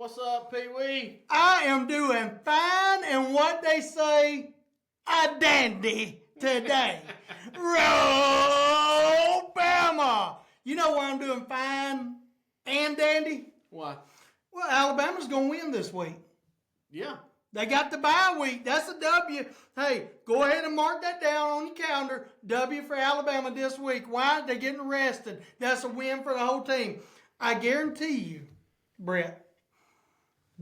What's up, Pee Wee? I am doing fine, and what they say, a dandy today. Roll Bama! You know why I'm doing fine and dandy? Why? Well, Alabama's going to win this week. Yeah. They got the bye week. That's a W. Hey, go ahead and mark that down on your calendar. W for Alabama this week. Why? They're getting rested. That's a win for the whole team. I guarantee you, Brett,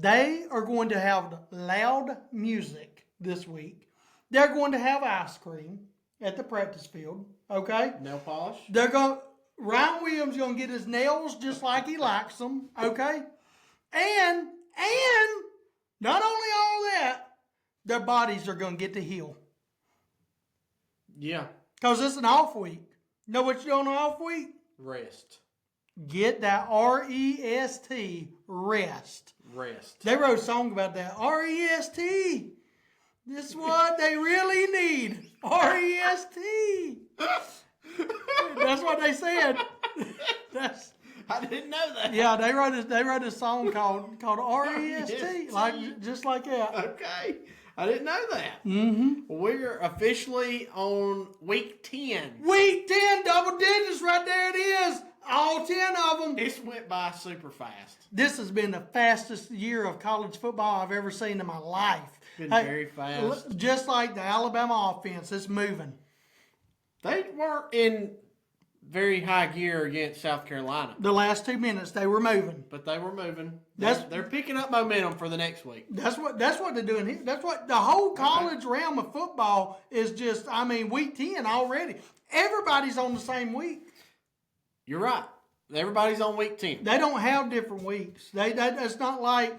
they are going to have loud music this week. They're going to have ice cream at the practice field. Okay? Nail polish? Ryan Williams going to get his nails just like he likes them. Okay? And not only all that, their bodies are going to get to heal. Yeah. Because it's an off week. Know what you do on an off week? Rest. Get that R-E-S-T, rest. Rest. They wrote a song about that. R-E-S-T. This is what they really need. R-E-S-T. That's what they said. I didn't know that. Yeah, they wrote a song called R-E-S-T, just like that. Okay. I didn't know that. Mm-hmm. We're officially on week 10. Week 10, double digits, right there it is. All 10 of them. This went by super fast. This has been the fastest year of college football I've ever seen in my life. Been very fast. Just like the Alabama offense, it's moving. They weren't in very high gear against South Carolina. The last 2 minutes, they were moving. But they were moving. That's- They're picking up momentum for the next week. That's what they're doing here. That's what the whole college realm of football is just, week 10 already. Everybody's on the same week. You're right. Everybody's on week 10. They don't have different weeks. It's not like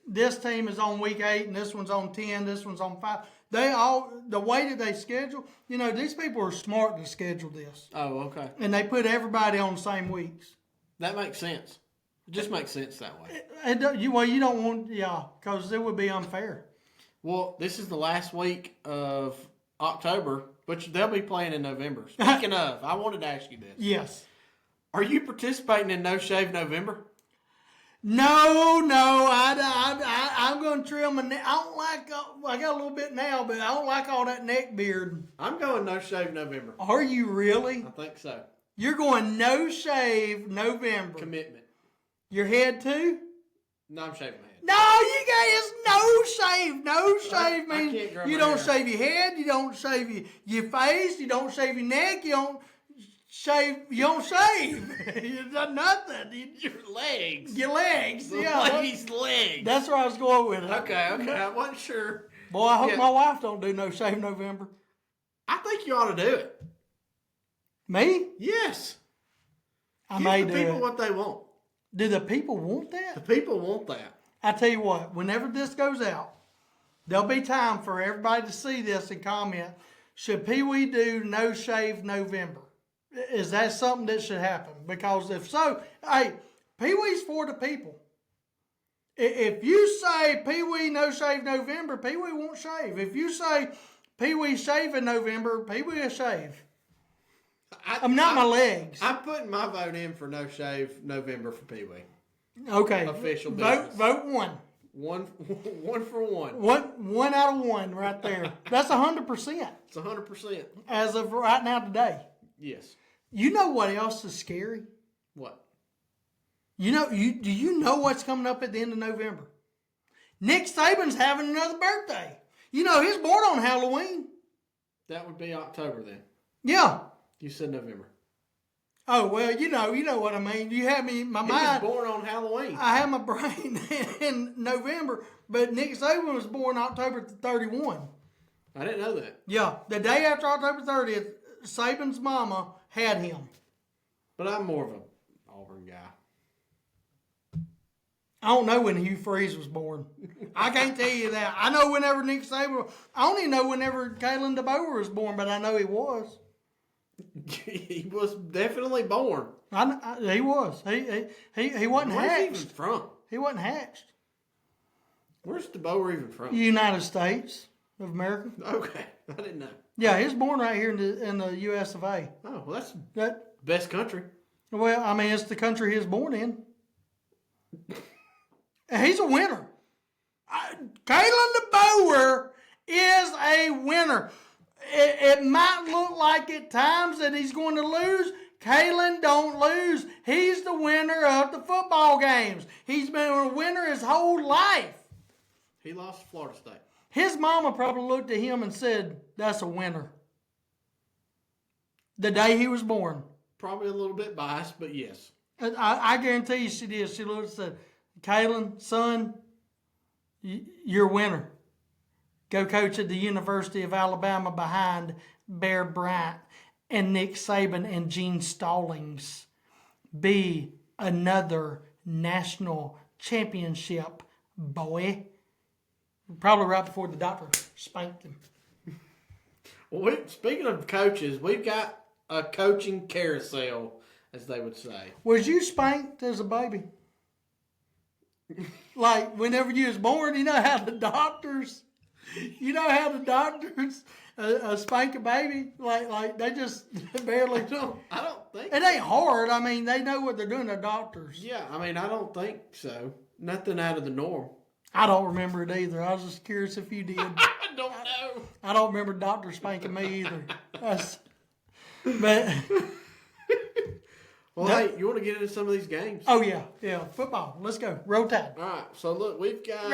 this team is on week 8 and this one's on 10, this one's on 5. The way that they schedule, these people are smart to schedule this. Oh, okay. And they put everybody on the same weeks. That makes sense. It just makes sense that way. You don't want, because it would be unfair. Well, this is the last week of October, but they'll be playing in November. Speaking of, I wanted to ask you this. Yes. Are you participating in No Shave November? No, I'm going to trim my neck. I don't like, I got a little bit now, but I don't like all that neck beard. I'm going No Shave November. Are you really? I think so. You're going no shave November. Commitment. Your head too? No, I'm shaving my head. No, you guys, no shave. No shave means can't grow you my don't hair. shave your head, you don't shave your face, you don't shave your neck, you don't shave. You've done nothing. Your legs. Your legs. The Yeah. lady's legs. That's where I was going with it. Okay. I wasn't sure. Boy, I hope Yeah. my wife don't do no shave November. I think you ought to do it. Me? Yes. I Give may the do people it. what they want. Do the people want The that? people want that. I tell you what, whenever this goes out, there'll be time for everybody to see this and comment, should Pee Wee do no shave November? Is that something that should happen? Because if so, hey, Pee Wee's for the people. If you say Pee Wee no shave November, Pee Wee won't shave. If you say Pee Wee shave in November, Pee Wee will shave. I'm not my legs. I'm putting my vote in for No Shave November for Pee Wee. Okay. Official business. Vote one. One for one. One out of one right there. That's 100%. It's 100%. As of right now today. Yes. You know what else is scary? What? Do you know what's coming up at the end of November? Nick Saban's having another birthday. He's born on Halloween. That would be October then. Yeah. You said November. Oh, well, you know what I mean. You have me in my He mind. was born on Halloween. I have my brain in November, but Nick Saban was born October 31. I didn't know that. Yeah. The day after October 30th, Saban's mama had him. But I'm more of an Auburn guy. I don't know when Hugh Freeze was born. I can't tell you that. I know whenever Nick Saban. I only know whenever Kalen DeBoer was born, but I know he was. He was definitely born. He was. He wasn't Where's he hatched. even from? He wasn't hatched. Where's DeBoer even from? United States of America. Okay, I didn't know. Yeah, he was born right here in the U.S. of A. Oh, well, that's That best country. Well, it's the country he was born in. And he's a winner. Kalen DeBoer is a winner. It might look like at times that he's going to lose. Kalen don't lose. He's the winner of the football games. He's been a winner his whole life. He lost to Florida State. His mama probably looked at him and said, that's a winner. The day he was born. Probably a little bit biased, but yes. I guarantee you she did. She looked and said, Kalen, son, you're a winner. Go coach at the University of Alabama behind Bear Bryant and Nick Saban and Gene Stallings. Be another national championship, boy. Probably right before the doctor spanked him. Well, speaking of coaches, we've got a coaching carousel, as they would say. Was you spanked as a baby? Like, whenever you was born, you know how the doctors spank a baby? Like they just barely do. I don't think It ain't hard. I mean, they know what they're doing, they're doctors. Yeah, I mean, I don't think so. Nothing out of the norm. I don't remember it either. I was just curious if you did. I don't know. I don't remember doctors spanking me either. Well, hey, you want to get into some of these games? Oh yeah, football. Let's go. Roll Tide. All right. So look, we've got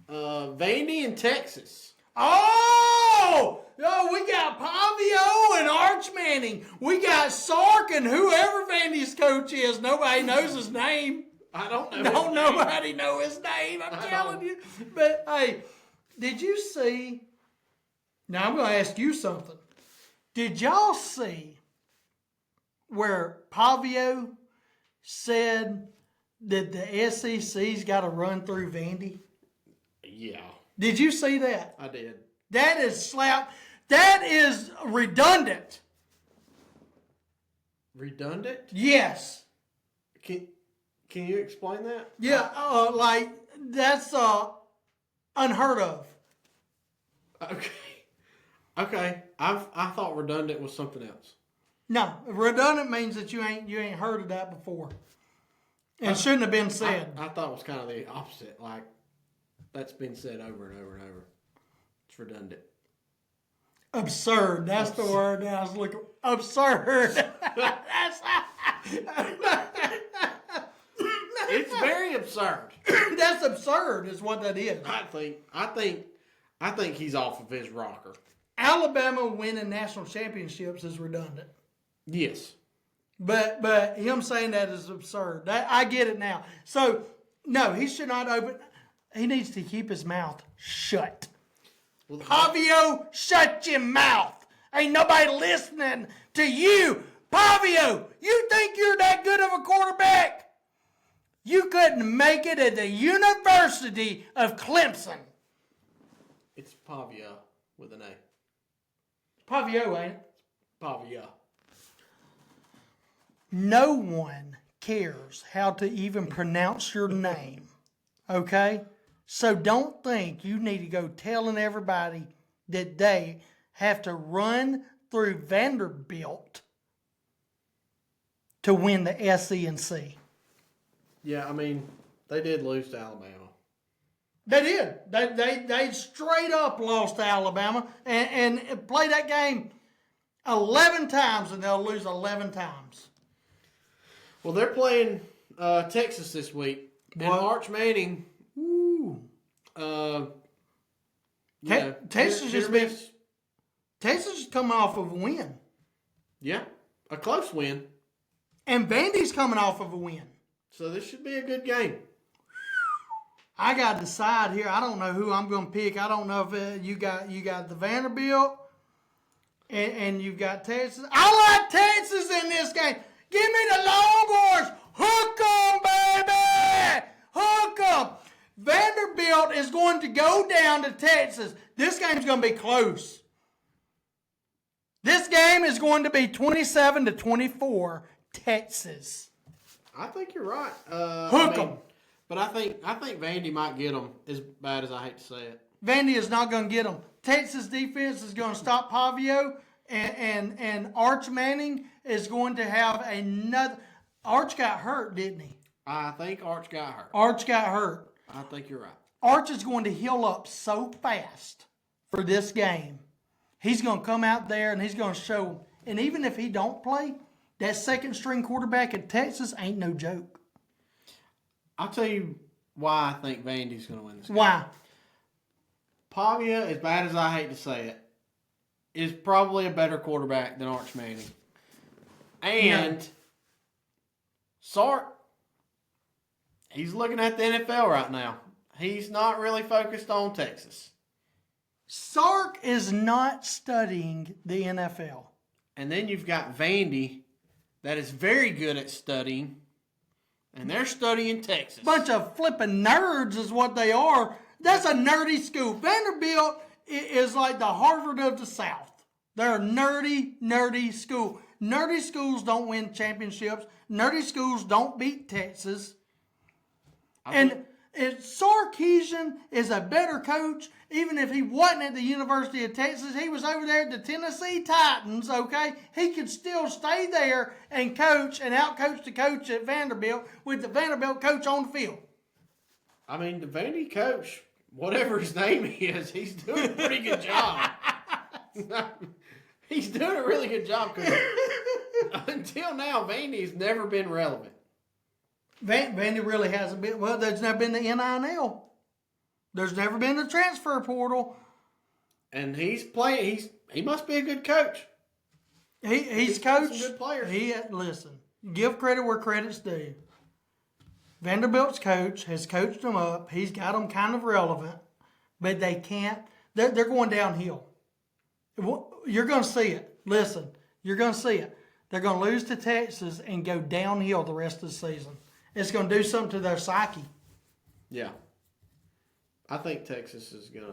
Vandy in Texas. Oh, we got Pavio and Arch Manning. We got Sark and whoever Vandy's coach is. Nobody knows his name. I don't know. Don't nobody know his name. I'm telling you. But hey, did you see? Now I'm going to ask you something. Did y'all see where Pavio said that the SEC's got to run through Vandy? Yeah. Did you see that? I did. That is slap. That is redundant. Redundant? Yes. Can you explain that? Yeah, like that's unheard of. Okay. I thought redundant was something else. No, redundant means that you ain't heard of that before. And shouldn't have been said. I thought it was kind of the opposite. Like, that's been said over and over and over. It's redundant. Absurd. That's the word that I was looking. Absurd. It's very absurd. That's absurd, is what that is. I think he's off of his rocker. Alabama winning national championships is redundant. Yes. But him saying that is absurd. I get it now. So no, he should not open. He needs to keep his mouth shut. Well, Pavio, shut your mouth. Ain't nobody listening to you. Pavio, you think you're that good of a quarterback? You couldn't make it at the University of Clemson. It's Pavia with an A. Pavio, ain't it? Pavia. No one cares how to even pronounce your name. Okay? So don't think you need to go telling everybody that they have to run through Vanderbilt to win the SEC. Yeah, I mean, they did lose to Alabama. They did. They straight up lost to Alabama and play that game 11 times and they'll lose 11 times. Well, they're playing Texas this week. And Arch Manning. Ooh. Texas just coming off of a win. Yeah, a close win. And Vandy's coming off of a win. So this should be a good game. I got to decide here. I don't know who I'm going to pick. I don't know if you got the Vanderbilt and you've got Texas. I like Texas in this game. Give me the Longhorns. Hook 'em, baby. Hook 'em. Vanderbilt is going to go down to Texas. This game's going to be close. This game is going to be 27-24 Texas. I think you're right. Hook 'em. But I think Vandy might get them, as bad as I hate to say it. Vandy is not going to get them. Texas defense is going to stop Pavio, and Arch Manning is going to have another. Arch got hurt, didn't he? I think Arch got hurt. Arch got hurt. I think you're right. Arch is going to heal up so fast for this game. He's going to come out there and he's going to show. And even if he don't play, that second string quarterback at Texas ain't no joke. I'll tell you why I think Vandy's going to win this game. Why? Pavia, as bad as I hate to say it, is probably a better quarterback than Arch Manning. And Sark, he's looking at the NFL right now. He's not really focused on Texas. Sark is not studying the NFL. And then you've got Vandy that is very good at studying, and they're studying Texas. Bunch of flipping nerds is what they are. That's a nerdy school. Vanderbilt is like the Harvard of the South. They're a nerdy school. Nerdy schools don't win championships. Nerdy schools don't beat Texas. And Sarkisian is a better coach. Even if he wasn't at the University of Texas, he was over there at the Tennessee Titans, okay? He could still stay there and coach and outcoach the coach at Vanderbilt with the Vanderbilt coach on the field. I mean, the Vandy coach, whatever his name is, he's doing a pretty good job. He's doing a really good job because until now, Vandy's never been relevant. Vandy really hasn't been. Well, there's never been the NIL. There's never been the transfer portal. And he's playing. He must be a good coach. He's coached some good players. Listen, give credit where credit's due. Vanderbilt's coach has coached them up. He's got them kind of relevant, but they can't. They're going downhill. You're going to see it. Listen, you're going to see it. They're going to lose to Texas and go downhill the rest of the season. It's going to do something to their psyche. Yeah. I think Texas is going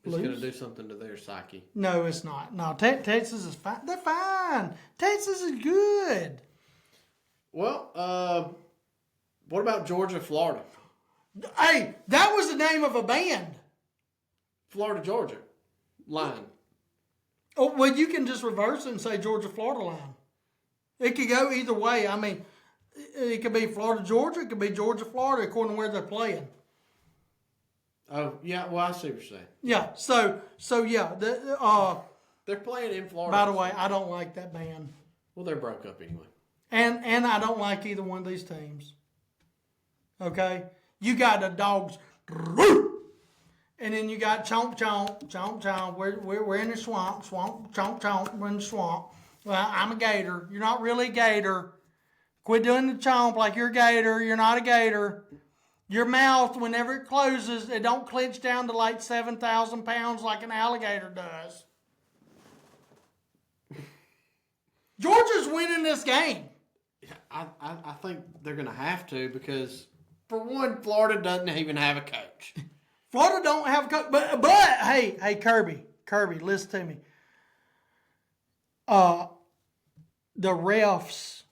to do something to their psyche. No, it's not. No, Texas is fine. They're fine. Texas is good. Well, what about Georgia, Florida? Hey, that was the name of a band. Florida, Georgia line. Oh, well, you can just reverse it and say Georgia, Florida line. It could go either way. I mean, it could be Florida, Georgia. It could be Georgia, Florida, according to where they're playing. Oh, yeah. Well, I see what you're saying. Yeah. So yeah. They're playing in Florida. By the way, I don't like that band. Well, they're broke up anyway. And I don't like either one of these teams. Okay? You got the dogs. And then you got chomp, chomp, chomp, chomp. We're in the swamp, chomp, chomp. We're in the swamp. Well, I'm a gator. You're not really a gator. Quit doing the chomp like you're a gator. You're not a gator. Your mouth, whenever it closes, it don't clench down to like 7,000 pounds like an alligator does. Georgia's winning this game. I think they're going to have to because, for one, Florida doesn't even have a coach. Florida don't have a coach. But hey, Kirby, listen to me. The refs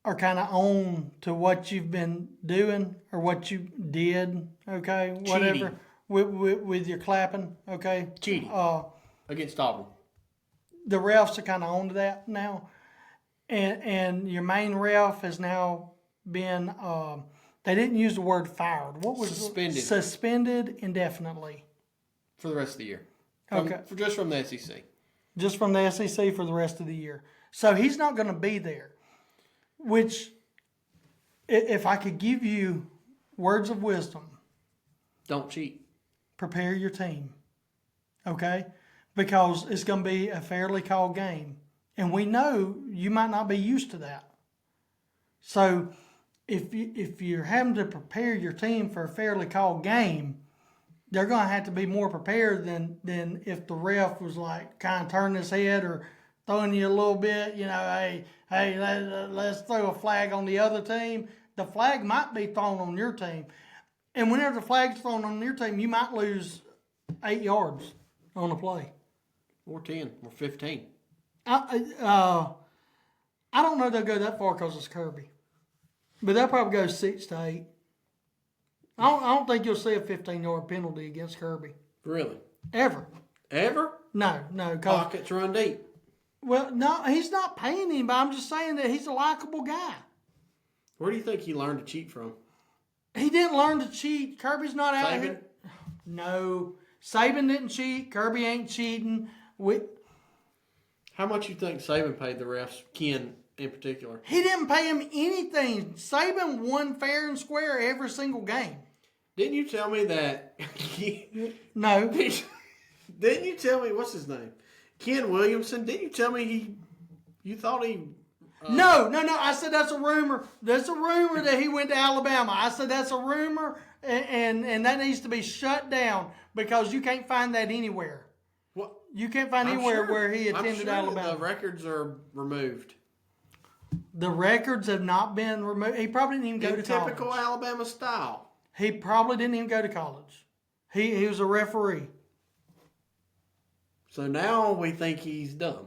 are kind of on to what you've been doing or what you did, okay? Whatever. With your clapping, okay? Cheating. Against Auburn. The refs are kind of on to that now. And your main ref has now been, they didn't use the word fired. What was suspended? Suspended indefinitely. For the rest of the year. Just from the SEC. Just from the SEC for the rest of the year. So he's not going to be there. Which, if I could give you words of wisdom. Don't cheat. Prepare your team. Okay? Because it's going to be a fairly called game. And we know you might not be used to that. So if you're having to prepare your team for a fairly called game, they're going to have to be more prepared than if the ref was like kind of turning his head or throwing you a little bit, hey, let's throw a flag on the other team. The flag might be thrown on your team. And whenever the flag's thrown on your team, you might lose 8 yards on a play. Or 10, or 15. I don't know they'll go that far because it's Kirby. But they'll probably go 6 to 8. I don't think you'll see a 15-yard penalty against Kirby. Really? Ever. Ever? No. Pockets run deep. Well, no, he's not paying him, but I'm just saying that he's a likable guy. Where do you think he learned to cheat from? He didn't learn to cheat. Kirby's not out Saban? here. No. Saban didn't cheat. Kirby ain't cheating. How much you think Saban paid the refs, Ken in particular? He didn't pay him anything. Saban won fair and square every single game. Didn't you tell me that? No. Didn't you tell me, what's his name? Ken Williamson. Didn't you tell me you thought he... No. I said that's a rumor. That's a rumor that he went to Alabama. I said that's a rumor, and that needs to be shut down because you can't find that anywhere. What? You can't find anywhere where he attended Alabama. The records are removed. The records have not been removed. He probably didn't even go to college. Typical Alabama style. He probably didn't even go to college. He was a referee. So now we think he's dumb.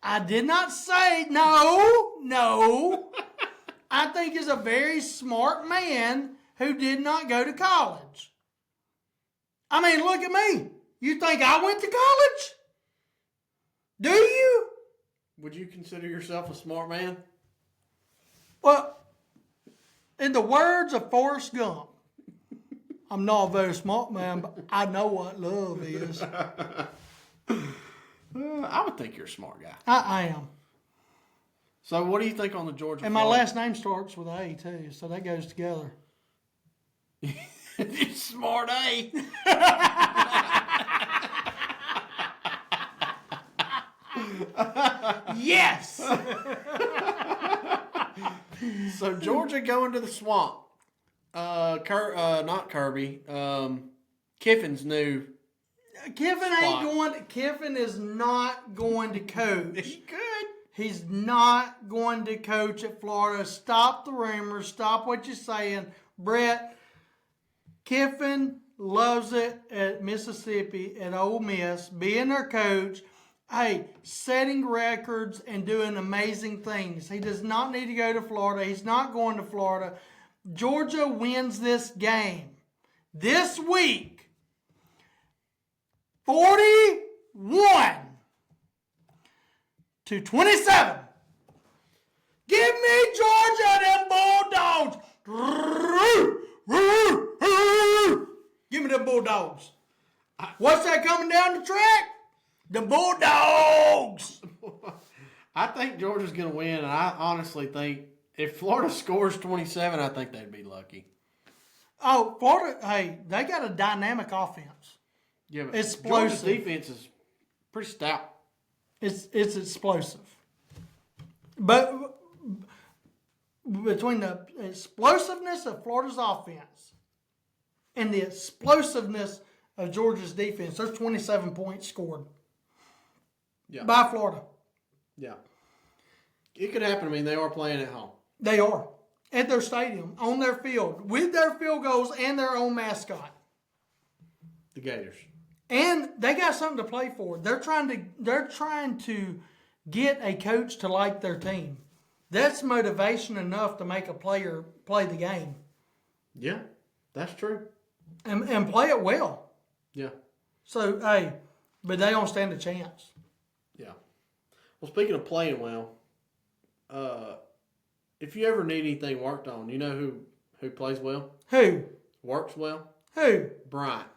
I did not say no. I think he's a very smart man who did not go to college. I mean, look at me. You think I went to college? Do you? Would you consider yourself a smart man? Well, in the words of Forrest Gump, I'm not a very smart man, but I know what love is. I would think you're a smart guy. I am. So what do you think on the Georgia? And my last name starts with A too, so that goes together. Smart A. Yes. So Georgia going to the swamp. Not Kirby. Kiffin's new. Kiffin is not going to coach. He could. He's not going to coach at Florida. Stop the rumors. Stop what you're saying. Brett, Kiffin loves it at Mississippi, at Ole Miss, being their coach. Hey, setting records and doing amazing things. He does not need to go to Florida. He's not going to Florida. Georgia wins this game this week. 41-27. Give me Georgia, them Bulldogs. Give me them Bulldogs. What's that coming down the track? The Bulldogs. I think Georgia's going to win, and I honestly think if Florida scores 27, I think they'd be lucky. Oh, Florida, hey, they got a dynamic offense. Yeah, but Explosive. Georgia's defense is pretty stout. It's explosive. But between the explosiveness of Florida's offense and the explosiveness of Georgia's defense, there's 27 points scored by Florida. Yeah. It could happen. I mean, they are playing at home. They are. At their stadium, on their field, with their field goals and their own mascot. The Gators. And they got something to play for. They're trying to get a coach to like their team. That's motivation enough to make a player play the game. Yeah, that's true. And play it well. Yeah. So, hey, but they don't stand a chance. Yeah. Well, speaking of playing well, if you ever need anything worked on, you know who plays well? Who? Works well? Who? Bryant.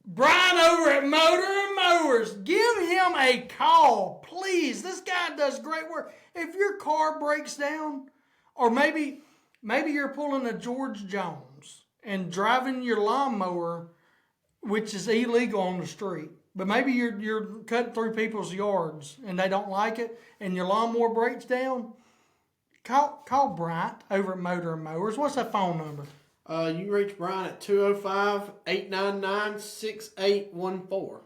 Brian over at Motor and Mowers. Give him a call, please. This guy does great work. If your car breaks down, or maybe you're pulling a George Jones and driving your lawnmower, which is illegal on the street, but maybe you're cutting through people's yards and they don't like it, and your lawnmower breaks down, call Bryant over at Motor and Mowers. What's that phone number? You reach Brian at 205-899-6814.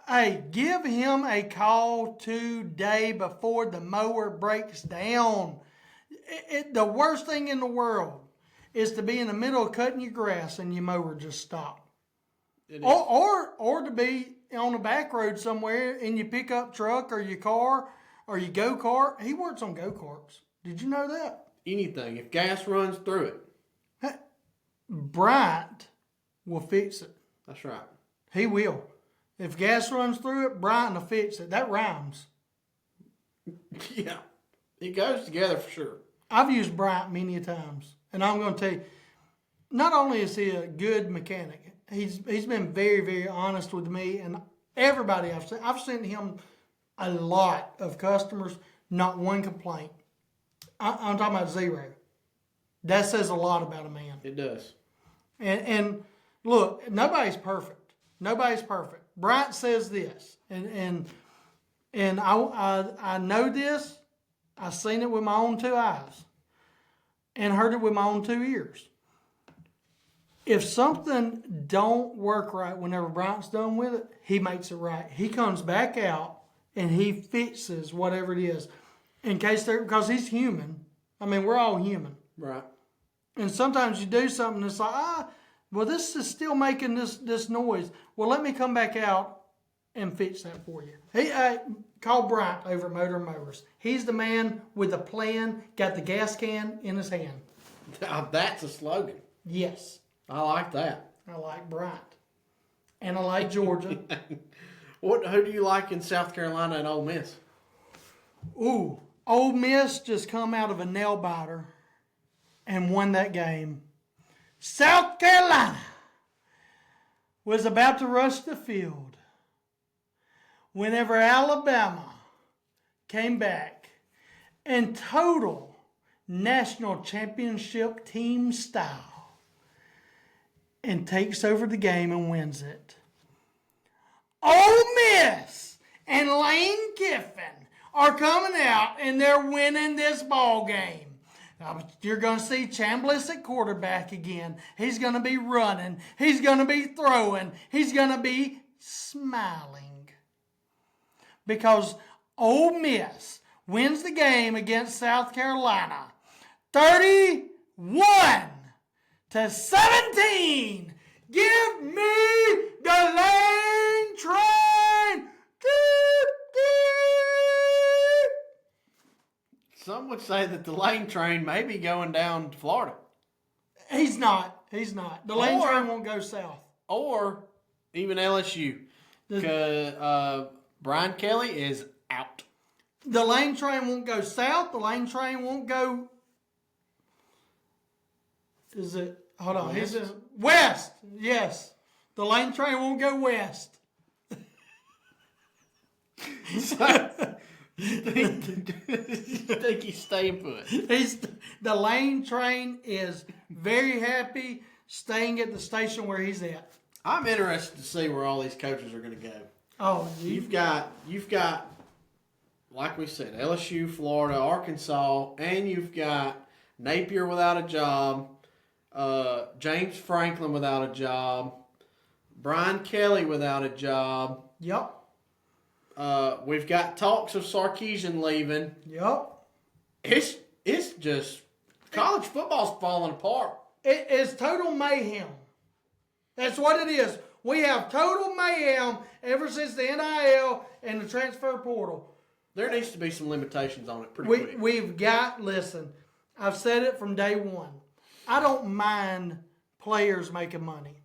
Hey, give him a call today before the mower breaks down. The worst thing in the world is to be in the middle of cutting your grass and your mower just stopped. Or to be on a back road somewhere in your pickup truck or your car or your go-kart. He works on go-karts. Did you know that? Anything. If gas runs through it. Bryant will fix it. That's right. He will. If gas runs through it, Bryant will fix it. That rhymes. Yeah. It goes together for sure. I've used Bryant many times, and I'm going to tell you, not only is he a good mechanic, he's been very, very honest with me and everybody I've seen. I've sent him a lot of customers, not one complaint. I'm talking about zero. That says a lot about a man. It does. And look, nobody's perfect. Nobody's perfect. Bryant says this, and I know this. I've seen it with my own two eyes, and heard it with my own two ears. If something don't work right whenever Bryant's done with it, he makes it right. He comes back out and he fixes whatever it is, because he's human. I mean, we're all human. Right. And sometimes you do something that's like, well, this is still making this noise. Well, let me come back out and fix that for you. He call Bryant over at Motor and Motors. He's the man with a plan, got the gas can in his hand. That's a slogan. Yes. I like that. I like Bryant. And I like Georgia. Who do you like in South Carolina and Ole Miss? Ooh, Ole Miss just come out of a nail biter and won that game. South Carolina was about to rush the field whenever Alabama came back in total national championship team style and takes over the game and wins it. Ole Miss and Lane Kiffin are coming out and they're winning this ball game. You're going to see Chambliss at quarterback again. He's going to be running. He's going to be throwing. He's going to be smiling. Because Ole Miss wins the game against South Carolina 31-17. Give me the Lane Train. Some would say that the Lane Train may be going down to Florida. He's not. He's not. The Lane Train won't go south. Or even LSU. Because Brian Kelly is out. The Lane Train won't go south. The Lane Train won't go... Is it... Hold on. West? West. Yes. The Lane Train won't go west. You think he's staying put? The Lane Train is very happy staying at the station where he's at. I'm interested to see where all these coaches are going to go. Oh, You've got, like we said, LSU, Florida, Arkansas, and you've got Napier without a job, James Franklin without a job, Brian Kelly without a job. Yep. We've got talks of Sarkisian leaving. Yep. It's just college football's falling apart. It is total mayhem. That's what it is. We have total mayhem ever since the NIL and the transfer portal. There needs to be some limitations on it pretty quick. We've got, listen, I've said it from day one. I don't mind players making money.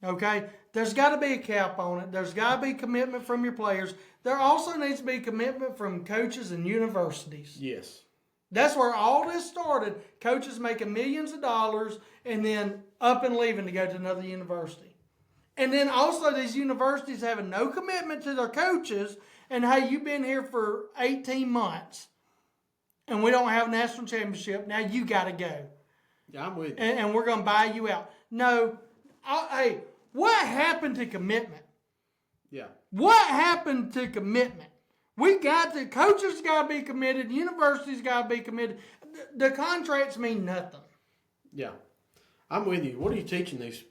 Okay? There's got to be a cap on it. There's got to be commitment from your players. There also needs to be commitment from coaches and universities. Yes. That's where all this started. Coaches making millions of dollars and then up and leaving to go to another university. And then also these universities having no commitment to their coaches. And hey, you've been here for 18 months and we don't have a national championship. Now you got to go. Yeah, I'm with you. And we're going to buy you out. No. Hey, what happened to commitment? Yeah. What happened to commitment? Coaches got to be committed. Universities got to be committed. The contracts mean nothing. Yeah. I'm with you. What are you teaching these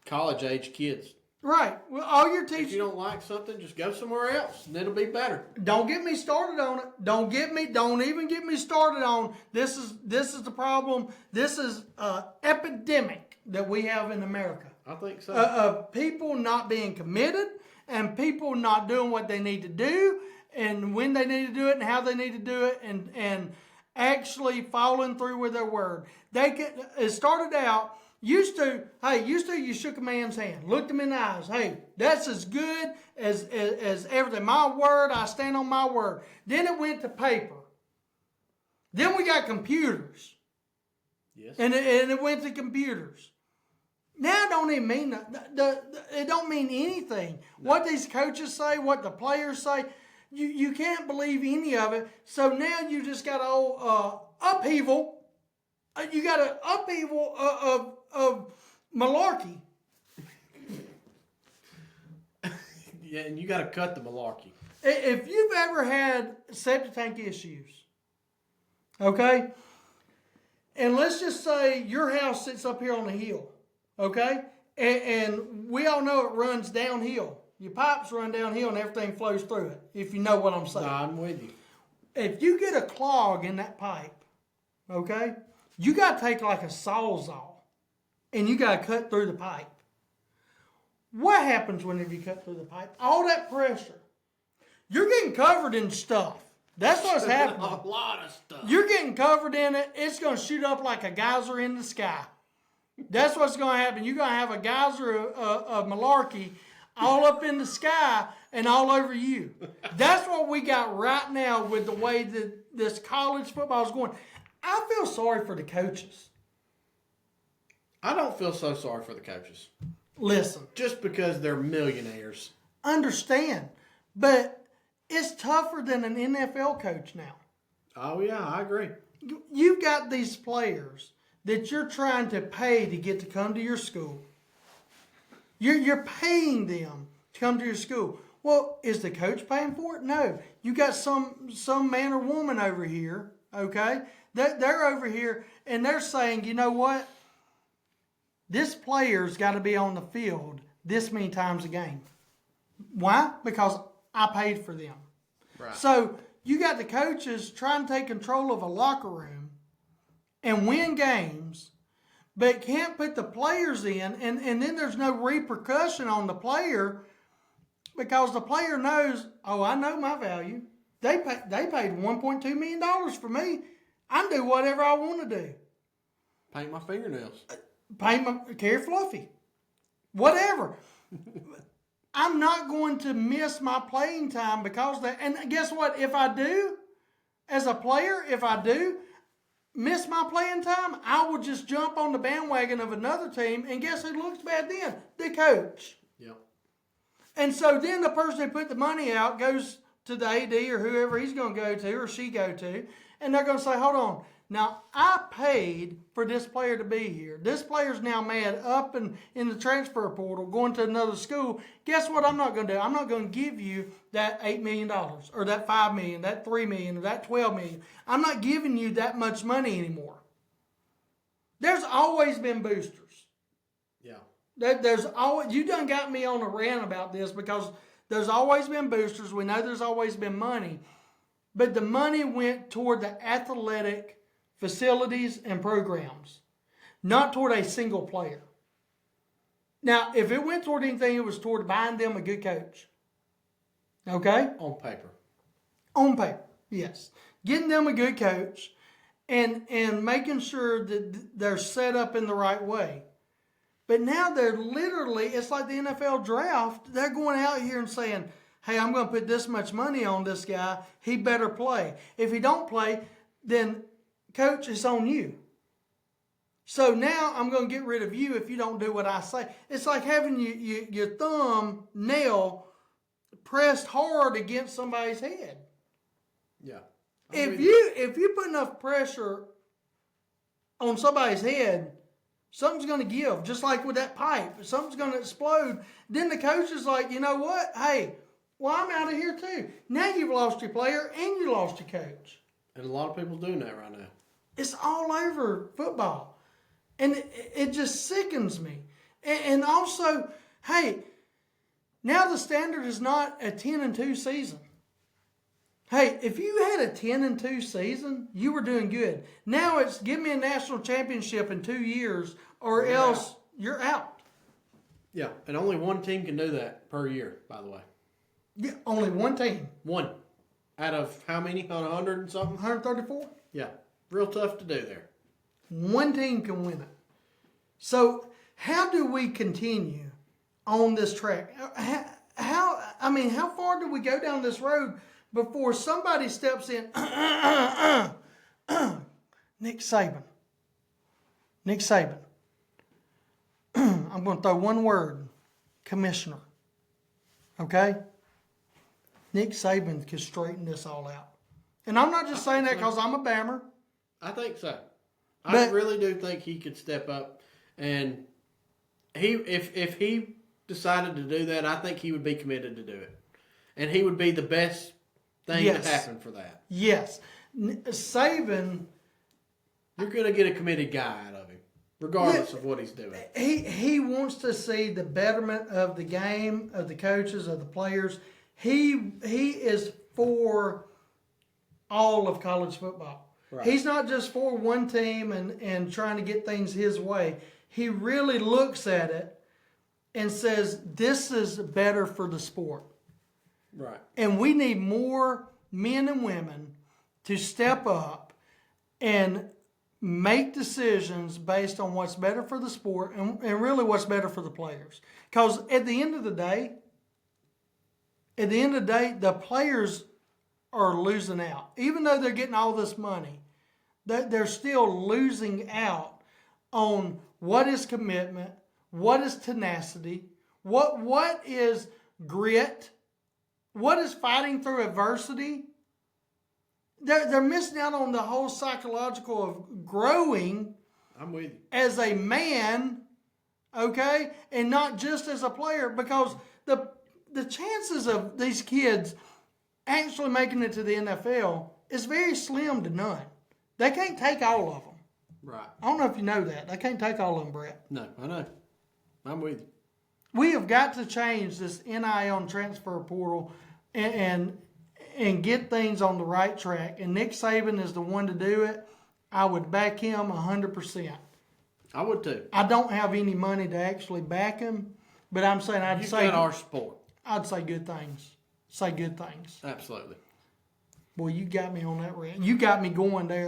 college-age kids? Right. Well, all you're teaching... If you don't like something, just go somewhere else, and it'll be better. Don't get me started on it. Don't even get me started on this is the problem. This is an epidemic that we have in America. I think so. Of people not being committed and people not doing what they need to do and when they need to do it and how they need to do it and actually following through with their word. It started out, used to you shook a man's hand, looked him in the eyes. Hey, that's as good as everything. My word, I stand on my word. Then it went to paper. Then we got computers. Yes. And it went to computers. Now it don't even mean it don't mean anything. No. What these coaches say, what the players say, you can't believe any of it. So now you just got an upheaval. You got an upheaval of malarkey. Yeah, and you got to cut the malarkey. If you've ever had septic tank issues, okay, and let's just say your house sits up here on the hill, okay, and we all know it runs downhill. Your pipes run downhill and everything flows through it, if you know what I'm saying. No, I'm with you. If you get a clog in that pipe, okay, you got to take like a sawzall and you got to cut through the pipe. What happens whenever you cut through the pipe? All that pressure. You're getting covered in stuff. That's what's happening. A lot of stuff. You're getting covered in it. It's going to shoot up like a geyser in the sky. That's what's going to happen. You're going to have a geyser of malarkey all up in the sky and all over you. That's what we got right now with the way that this college football is going. I feel sorry for the coaches. I don't feel so sorry for the coaches. Listen. Just because they're millionaires. Understand. But it's tougher than an NFL coach now. Oh, yeah, I agree. You've got these players that you're trying to pay to get to come to your school. You're paying them to come to your school. Well, is the coach paying for it? No. You got some man or woman over here, okay? They're over here and they're saying, you know what? This player's got to be on the field this many times a game. Why? Because I paid for them. Right. So you got the coaches trying to take control of a locker room and win games, but can't put the players in, and then there's no repercussion on the player because the player knows, oh, I know my value. They paid $1.2 million for me. I can do whatever I want to do. Paint my fingernails. Carry fluffy. Whatever. I'm not going to miss my playing time because of that. And guess what? If I do, as a player, if I do miss my playing time, I will just jump on the bandwagon of another team. And guess who looks bad then? The coach. Yep. And so then the person who put the money out goes to the AD or whoever he's going to go to or she go to. And they're going to say, hold on. Now, I paid for this player to be here. This player's now mad up in the transfer portal going to another school. Guess what I'm not going to do? I'm not going to give you that $8 million or that $5 million, that $3 million, or that $12 million. I'm not giving you that much money anymore. There's always been boosters. Yeah. There's always, you done got me on a rant about this because there's always been boosters. We know there's always been money. But the money went toward the athletic facilities and programs, not toward a single player. Now, if it went toward anything, it was toward buying them a good coach. Okay? On paper. On paper, yes. Getting them a good coach and making sure that they're set up in the right way. But now they're literally, it's like the NFL draft, they're going out here and saying, hey, I'm going to put this much money on this guy. He better play. If he don't play, then coach, it's on you. So now I'm going to get rid of you if you don't do what I say. It's like having your thumb nail pressed hard against somebody's head. Yeah. If you put enough pressure on somebody's head, something's going to give. Just like with that pipe, something's going to explode. Then the coach is like, you know what? Hey, well, I'm out of here too. Now you've lost your player and you lost your coach. And a lot of people doing that right now. It's all over football. And it just sickens me. And also, hey, now the standard is not a 10-2 season. Hey, if you had a 10-2 season, you were doing good. Now it's give me a national championship in 2 years or else you're out. Yeah, and only one team can do that per year, by the way. Yeah, only one team. One. Out of how many? On 100 and something? 134? Yeah. Real tough to do there. One team can win it. So how do we continue on this track? How far do we go down this road before somebody steps in? Nick Saban. Nick Saban. I'm going to throw one word. Commissioner. Okay? Nick Saban can straighten this all out. And I'm not just saying that because I'm a Bammer. I think so. I But- really do think he could step up, and if he decided to do that, I think he would be committed to do it, and he would be the best thing Yes. to happen for that. Yes. Saban, You're going to get a committed guy out of him, regardless of what he's doing. he wants to see the betterment of the game, of the coaches, of the players. He is for all of college football. Right. He's not just for one team and trying to get things his way. He really looks at it and says, this is better for the sport. Right. And we need more men and women to step up and make decisions based on what's better for the sport and really what's better for the players. Because at the end of the day, the players are losing out. Even though they're getting all this money, they're still losing out on what is commitment, what is tenacity, what is grit, what is fighting through adversity. They're missing out on the whole psychological of growing I'm with you. as a man, okay, and not just as a player, because the chances of these kids actually making it to the NFL is very slim to none. They can't take all of them. Right. I don't know if you know that. They can't take all of them, Brett. No, I know. I'm with you. We have got to change this NIL and transfer portal and get things on the right track. And Nick Saban is the one to do it. I would back him 100%. I would too. I don't have any money to actually back him, but I'm saying You've got our support. I'd say good things. Say good things. Absolutely. Boy, you got me on that rant. You got me going there.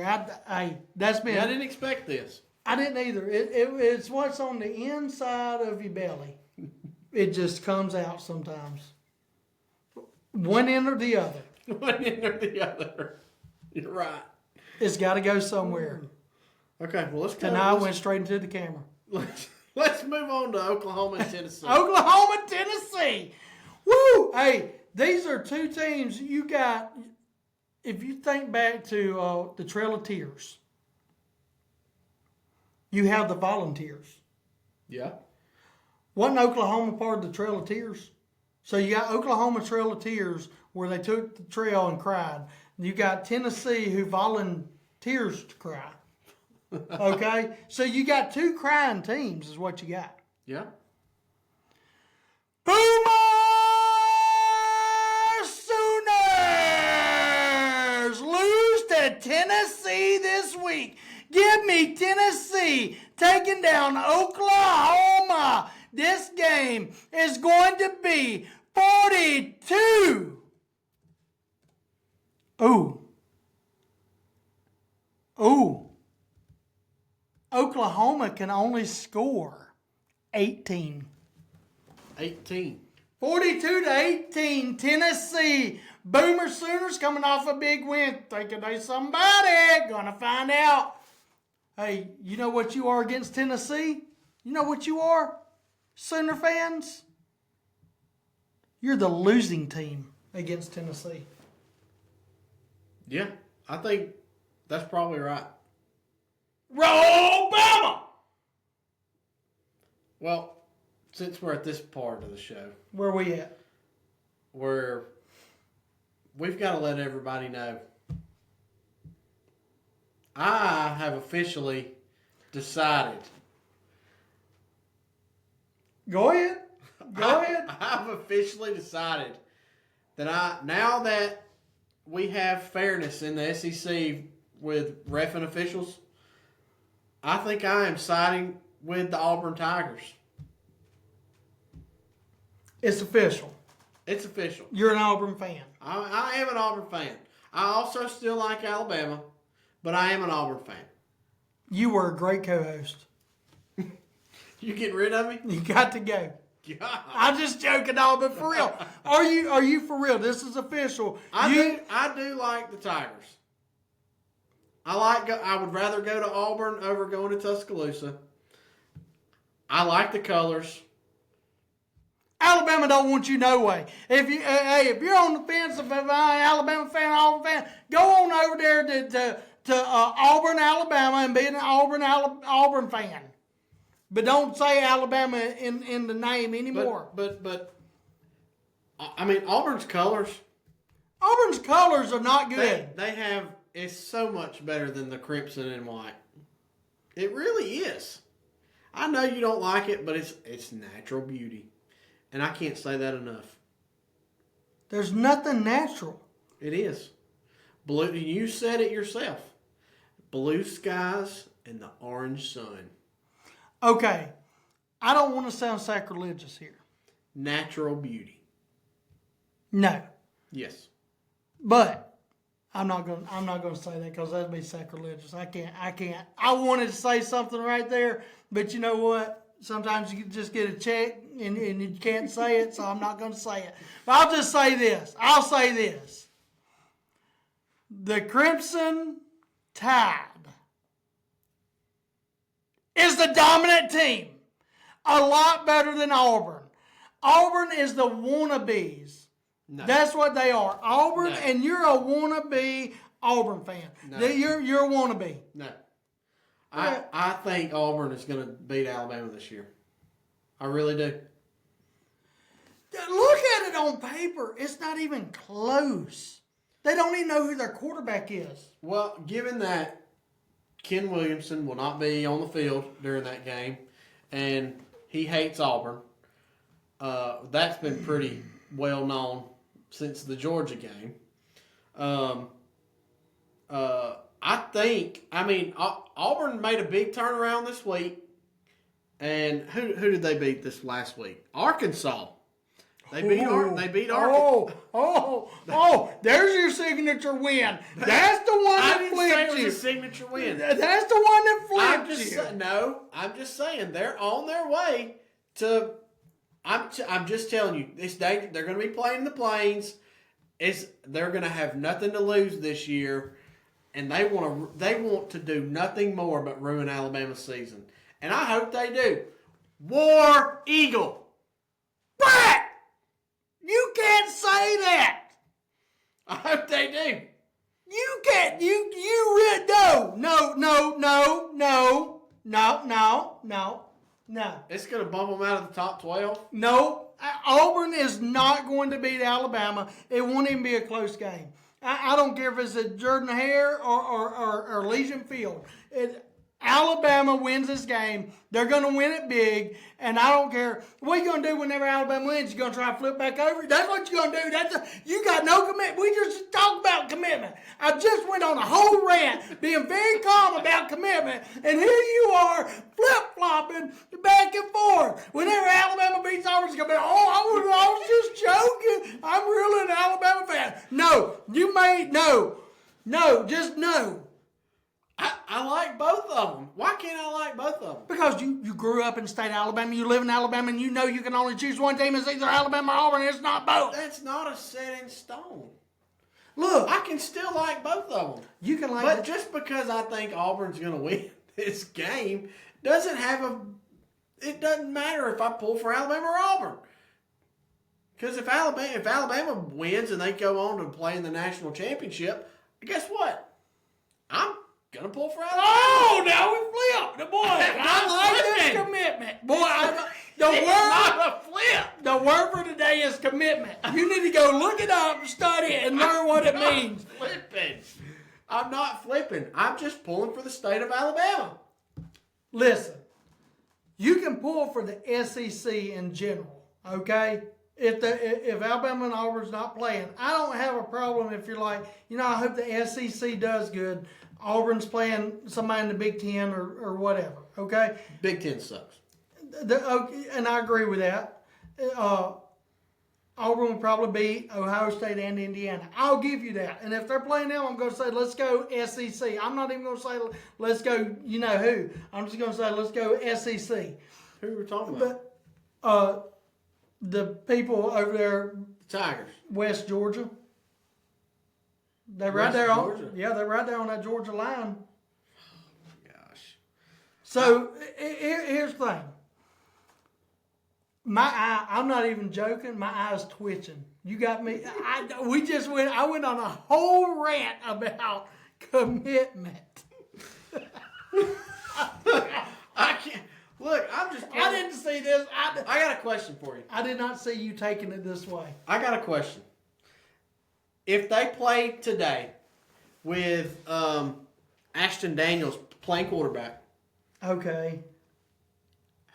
That's been. I didn't expect this. I didn't either. It's what's on the inside of your belly. It just comes out sometimes. One end or the other. One end or the other. You're right. It's got to go somewhere. Okay, well, let's go. Tonight went straight into the camera. Let's move on to Oklahoma and Tennessee. Oklahoma, Tennessee. Woo! Hey, these are two teams you got. If you think back to the Trail of Tears, you have the Volunteers. Yeah. Wasn't Oklahoma part of the Trail of Tears? So you got Oklahoma Trail of Tears where they took the trail and cried. You got Tennessee who volunteers to cry. Okay? So you got two crying teams is what you got. Yeah. Boomer Sooners lose to Tennessee this week. Give me Tennessee taking down Oklahoma. This game is going to be 42. Ooh. Oklahoma can only score 18. 18. 42-18, Tennessee. Boomer Sooners coming off a big win. Thinking they somebody. Gonna find out. Hey, you know what you are against Tennessee? You know what you are, Sooner fans? You're the losing team against Tennessee. Yeah, I think that's probably right. Roll Bama! Well, since we're at this part of the show, Where we at? we've got to let everybody know. I have officially decided. Go ahead. Go ahead. I've officially decided that now that we have fairness in the SEC with ref and officials, I think I am siding with the Auburn Tigers. It's official. It's official. You're an Auburn fan. I am an Auburn fan. I also still like Alabama, but I am an Auburn fan. You were a great co-host. You getting rid of me? You got to go. God. I'm just joking, all, but for real. Are you for real? This is official. I do like the Tigers. I would rather go to Auburn over going to Tuscaloosa. I like the colors. Alabama don't want you no way. If you're on the fence, if I'm an Alabama fan, Auburn fan, go on over there to Auburn, Alabama, and be an Auburn fan. But don't say Alabama in the name anymore. But I mean, Auburn's colors. Auburn's colors are not good. It's so much better than the crimson and white. It really is. I know you don't like it, but it's natural beauty. And I can't say that enough. There's nothing natural. It is. Blue, you said it yourself. Blue skies and the orange sun. Okay. I don't want to sound sacrilegious here. Natural beauty. No. Yes. But I'm not going to say that because that'd be sacrilegious. I can't. I wanted to say something right there, but you know what? Sometimes you just get a check and you can't say it, so I'm not going to say it. But I'll just say this. I'll say this. The Crimson Tide is the dominant team. A lot better than Auburn. Auburn is the wannabes. No. That's what they are. Auburn, No. and you're a wannabe Auburn fan. No. You're a wannabe. No. I think Auburn is going to beat Alabama this year. I really do. Look at it on paper. It's not even close. They don't even know who their quarterback is. Well, given that Ken Williamson will not be on the field during that game, and he hates Auburn, that's been pretty well known since the Georgia game. Auburn made a big turnaround this week. And who did they beat this last week? Arkansas. They beat Arkansas. Oh, there's your signature win. That's the one I that didn't say it flipped you. was a signature win. That's the one that flipped I'm just saying they're on their way to. I'm just telling you, they're going to be playing the Plains. They're going to have nothing to lose this year, and they want to do nothing more but ruin Alabama's season, and I hope they do. War Eagle, Brett, you can't say that. I hope they do. You can't. No. It's going to bump them out of the top 12. No, Auburn is not going to beat Alabama. It won't even be a close game. I don't care if it's at Jordan Hare or Legion Field. Alabama wins this game. They're going to win it big, and I don't care. What are you going to do whenever Alabama wins? You're going to try to flip back over? That's what you're going to do. You got no commitment. We just talked about commitment. I just went on a whole rant being very calm about commitment, and here you are flip-flopping back and forth. Whenever Alabama beats Auburn, it's going to be, I was just joking. I'm really an Alabama fan. No, just no. I like both of them. Why can't I like both of them? Because you grew up in the state of Alabama, you live in Alabama, and you know you can only choose one team. It's either Alabama or Auburn. It's not both. That's not a set in stone. Look, I can still like both of them. You can like, but just because I think Auburn's going to win this game doesn't it doesn't matter if I pull for Alabama or Auburn. Because if Alabama wins and they go on to play in the national championship, guess what? I'm gonna pull for Alabama. Oh, now we flip. Boy, I like this commitment. Boy, the word for today is commitment. You need to go look it up, study it, and learn what it means. I'm not flipping. I'm just pulling for the state of Alabama. Listen, you can pull for the SEC in general, okay? If Alabama and Auburn's not playing, I don't have a problem if you're like, I hope the SEC does good. Auburn's playing somebody in the Big Ten or whatever, okay? Big Ten sucks. And I agree with that. Auburn will probably beat Ohio State and Indiana. I'll give you that. And if they're playing them, I'm going to say, let's go SEC. I'm not even going to say, let's go, who. I'm just going to say, let's go SEC. Who are we talking about? But the people over there. Tigers. West Georgia. They're right there on. Georgia. Yeah, they're right there on that Georgia line. Gosh. So here's the thing. My eye, I'm not even joking. My eye's twitching. You got me. I went on a whole rant about commitment. I can't. Look, I'm just. I didn't see this. I got a question for you. I did not see you taking it this way. I got a question. If they played today with Ashton Daniels playing quarterback, Okay.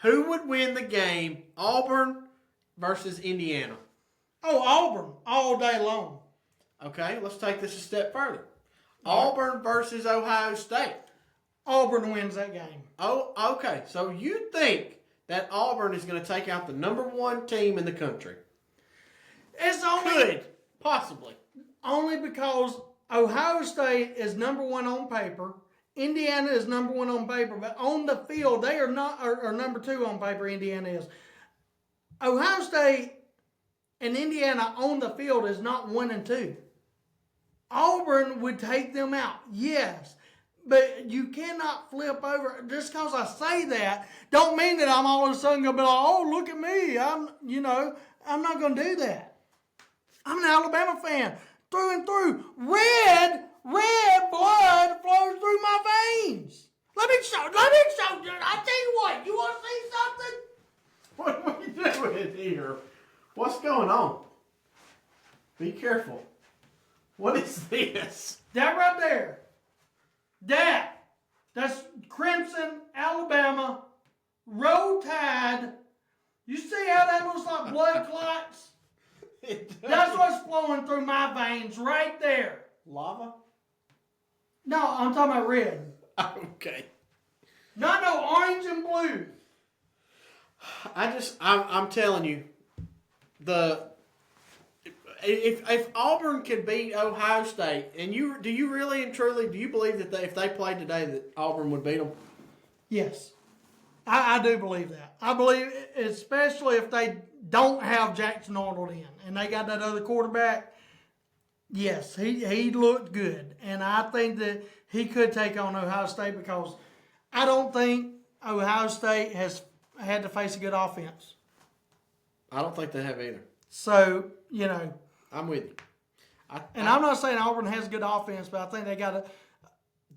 who would win the game? Auburn versus Indiana. Oh, Auburn all day long. Okay, let's take this a step further. Auburn versus Ohio State. Auburn wins that game. Oh, okay. So you think that Auburn is going to take out the number one team in the country? It's only Could. Possibly. only because Ohio State is number one on paper. Indiana is number one on paper, but on the field they are not. Or number two on paper. Indiana is. Ohio State and Indiana on the field is not 1 and 2. Auburn would take them out, yes. But you cannot flip over. Just because I say that, don't mean that I'm all of a sudden going to be like, oh, look at me. I'm not going to do that. I'm an Alabama fan, through and through. Red blood flows through my veins. Let me show you. I tell you what, you want to see something? What are we doing here? What's going on? Be careful. What is this? That right there. That's Crimson, Alabama, Roll Tide. You see how that looks like blood clots? That's what's flowing through my veins right there. Lava? No, I'm talking about red. Okay. Not no orange and blue. I'm telling you, if Auburn could beat Ohio State, and do you really and truly believe that if they played today that Auburn would beat them? Yes. I do believe that. I believe, especially if they don't have Jackson Arnold in and they got that other quarterback. Yes, he looked good. And I think that he could take on Ohio State because I don't think Ohio State has had to face a good offense. I don't think they have either. So, I'm with you. I'm not saying Auburn has a good offense, but I think they got a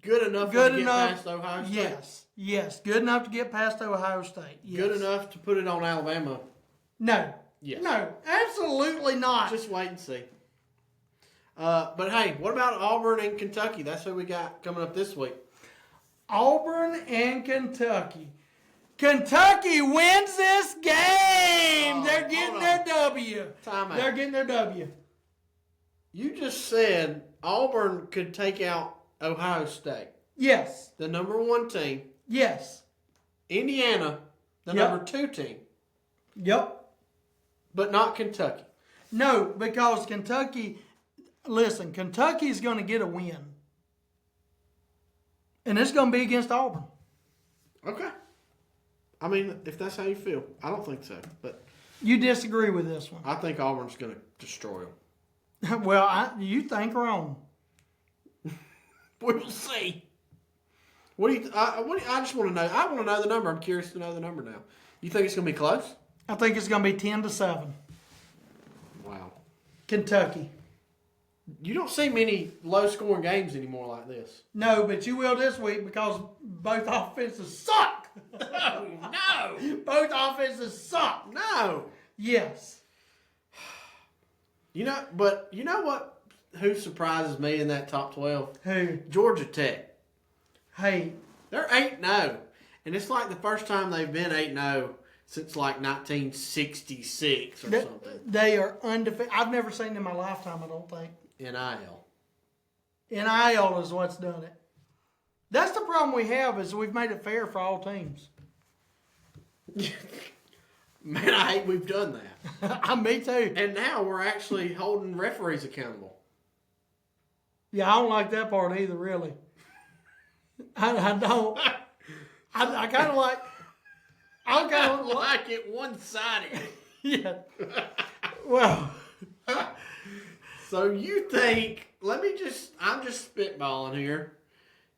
good enough to get past Ohio State. Yes, good enough to get past Ohio State. Yes. Good enough to put it on Alabama. No. Yes. No, absolutely not. Just wait and see. But hey, what about Auburn and Kentucky? That's who we got coming up this week. Auburn and Kentucky. Kentucky wins this game. They're getting their W. Timeout. They're getting their W. You just said Auburn could take out Ohio State, Yes. the number one team. Yes. Indiana, the number two team. Yep. But not Kentucky. No, because Kentucky's going to get a win. And it's going to be against Auburn. Okay. I mean, if that's how you feel, I don't think so. But You disagree with this one. I think Auburn's going to destroy them. Well, you think wrong. We'll see. What do you? I just want to know. I want to know the number. I'm curious to know the number now. You think it's going to be close? I think it's going to be 10-7. Wow. Kentucky. You don't see many low-scoring games anymore like this. No, but you will this week because both offenses suck. Oh, no. Both offenses suck. No. Yes. You know what? Who surprises me in that top 12? Who? Georgia Tech. Hey. They're 8-0. And it's like the first time they've been 8-0 since like 1966 or something. They are undefeated. I've never seen them in my lifetime, I don't think. NIL. NIL is what's done it. That's the problem we have is we've made it fair for all teams. Man, I hate we've done that. Me too. And now we're actually holding referees accountable. Yeah, I don't like that part either, really. I don't. I kind of like. I kind of like it one-sided. Yeah. Well. So you think, I'm just spitballing here.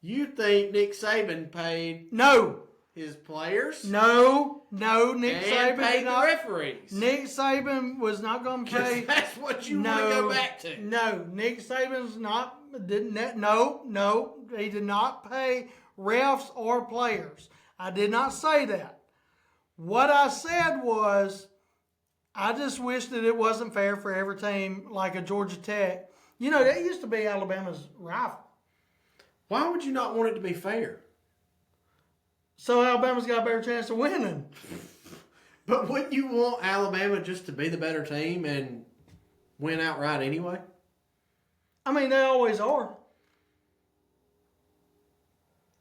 You think Nick Saban paid No. his players? No, Nick Saban And paid did the not. referees? Nick Saban was not going to pay. That's what you want to go back to. No, Nick Saban's not. No, he did not pay refs or players. I did not say that. What I said was, I just wish that it wasn't fair for every team, like a Georgia Tech. You know, that used to be Alabama's rival. Why would you not want it to be fair? So Alabama's got a better chance of winning. But wouldn't you want Alabama just to be the better team and win outright anyway? I mean, they always are.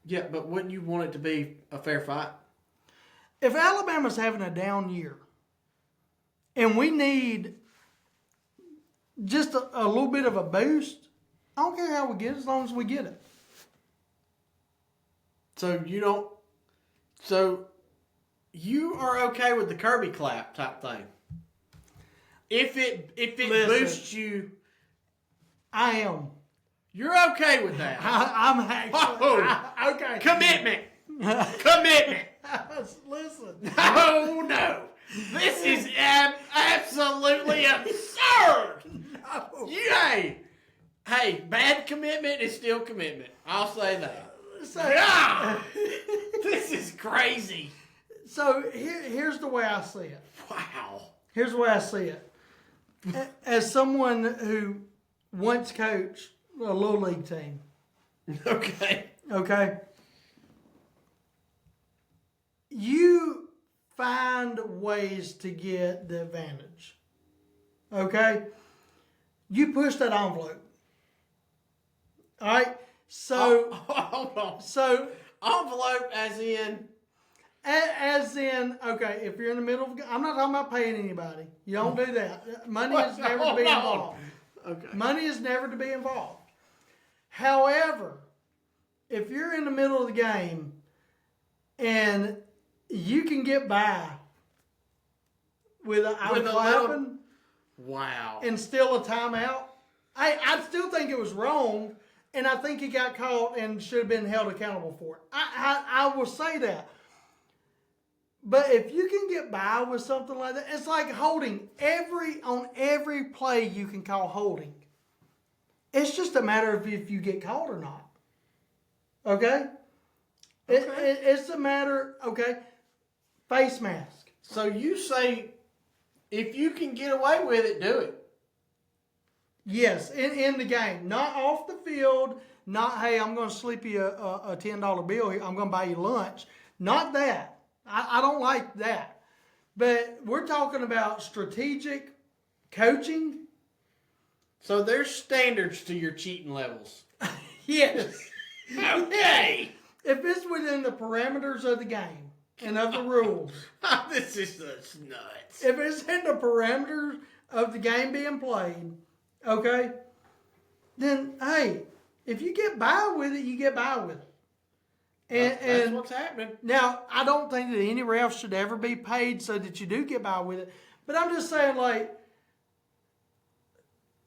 Yeah, but wouldn't you want it to be a fair fight? If Alabama's having a down year and we need just a little bit of a boost, I don't care how we get it as long as we get it. So you are okay with the Kirby clap type thing? If it Listen, boosts you, I am. you're okay with that. I'm actually okay. Commitment. Commitment. Listen. No. This is absolutely absurd. No. Hey, bad commitment is still commitment. I'll say that. So, God, this is crazy. So here's the way I see it. Wow. Here's the way I see it. As someone who once coached a little league team. Okay. Okay. You find ways to get the advantage. Okay? You push that envelope. All right? So, hold on. So, envelope as in? As in, okay, if you're in the middle of, I'm not talking about paying anybody. You don't do that. Money is never to be involved. Okay. Money is never to be involved. However, if you're in the middle of the game and you can get by with a clapping wow, and still a timeout, I still think it was wrong, and I think he got caught and should have been held accountable for it. I will say that. But if you can get by with something like that, it's like holding. On every play you can call holding. It's just a matter of if you get caught or not. Okay? It's a matter, okay, face mask. So you say if you can get away with it, do it. Yes, in the game. Not off the field. Not, hey, I'm going to slip you a $10 bill here. I'm going to buy you lunch. Not that. I don't like that. But we're talking about strategic coaching. So there's standards to your cheating levels. Yes. Okay. If it's within the parameters of the game and of the rules. This is just nuts. If it's in the parameters of the game being played, okay, then, hey, if you get by with it, you get by with it. That's what's happening. Now, I don't think that any ref should ever be paid so that you do get by with it. But I'm just saying, like,